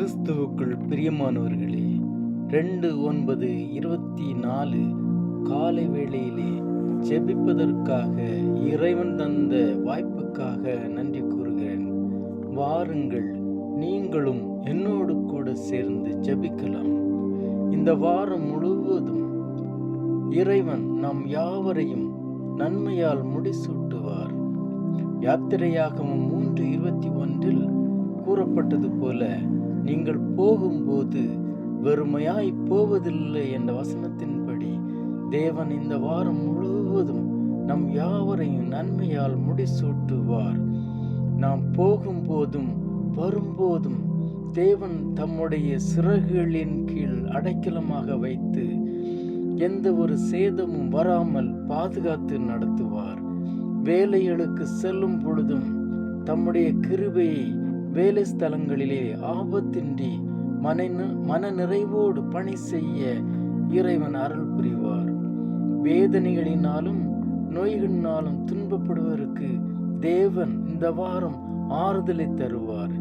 கிறிஸ்துவுக்குள் பிரியமானவர்களே, 2/9/24 காலை வேளையிலே ஜெபிப்பதற்காக இறைவன் தந்த வாய்ப்புக்காக நன்றி கூறுகிறேன். வாருங்கள், நீங்களும் என்னோடு கூட சேர்ந்து ஜெபிக்கலாம். இந்த வாரம் முழுவதும் இறைவன் நம் யாவரையும் நன்மையால் முடிசூட்டுவார். யாத்திரையாகமம் 3:21 கூறப்பட்டது போல, நீங்கள் போகும்போது வெறுமையாய் போவதில்லை என்ற வசனத்தின்படி தேவன் இந்த வாரம் முழுவதும் நம் யாவரையும் நன்மையால் முடிசூட்டுவார். நாம் போகும்போதும் வரும்போதும் தேவன் தம்முடைய சிறகுகளின் கீழ் அடைக்கலமாக வைத்து எந்த ஒரு சேதமும் வராமல் பாதுகாத்து நடத்துவார். வேலைகளுக்கு செல்லும் பொழுதும் தம்முடைய கிருபையை வேலை ஸ்தலங்களிலே ஆபத்தின்றி மன நிறைவோடு பணி செய்ய இறைவன் அருள் புரிவார். வேதனைகளினாலும் நோய்களினாலும் துன்பப்படுவதற்கு தேவன் இந்த வாரம் ஆறுதலை தருவார்.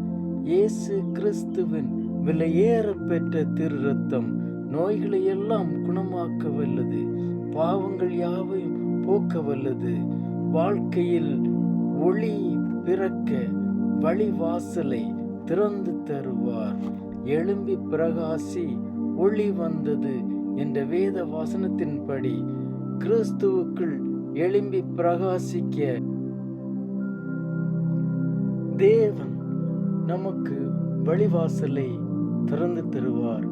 இயேசு கிறிஸ்துவின் விலையேற பெற்ற திரு ரத்தம் நோய்களை எல்லாம் குணமாக்க வல்லது, பாவங்கள் யாவையும் போக்க வல்லது. வாழ்க்கையில் ஒளி பிறக்க வழிவாசலை திறந்து தருவார். எழும்பி பிரகாசி, ஒளி வந்தது என்ற வேத வசனத்தின்படி கிறிஸ்துவுக்குள் எழும்பி பிரகாசிக்க தேவன் நமக்கு வழிவாசலை திறந்து தருவார்.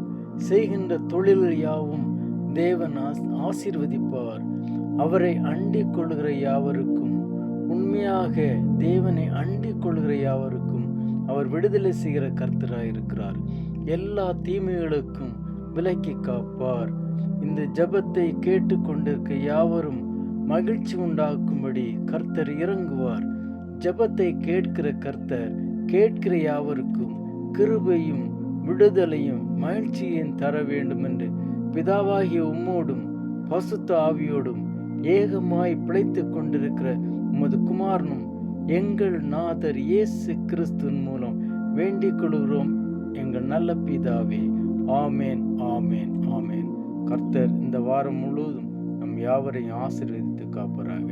செய்கின்ற தொழில்கள் யாவும் தேவன் ஆசீர்வதிப்பார். அவரை அண்டிக் கொள்கிற யாவருக்கும், உண்மையாக தேவனை அண்டிக் கொள்கிற யாவருக்கும் அவர் விடுதலை செய்கிற கர்த்தராயிருக்கிறார். எல்லா தீமைகளுக்கும் விலக்கி காப்பார். இந்த ஜெபத்தை கேட்டுக்கொண்டிருக்க யாவரும் மகிழ்ச்சி உண்டாக்கும்படி கர்த்தர் இறங்குவார். ஜெபத்தை கேட்கிற கர்த்தர் கேட்கிற யாவருக்கும் கிருபையும் விடுதலையும் மகிழ்ச்சியையும் தர வேண்டும் என்று பிதாவாகிய உம்மோடும் பசுத்த ஆவியோடும் ஏகமாய் பிழைத்துக் கொண்டிருக்கிற உமது குமாரனும் எங்கள் நாதர் இயேசு கிறிஸ்துவின் மூலம் வேண்டிக் கொள்கிறோம் எங்கள் நல்ல பிதாவே. ஆமேன், ஆமேன், ஆமேன். கர்த்தர் இந்த வாரம் முழுவதும் நம் யாவரையும் ஆசீர்வதித்து காப்பாராக.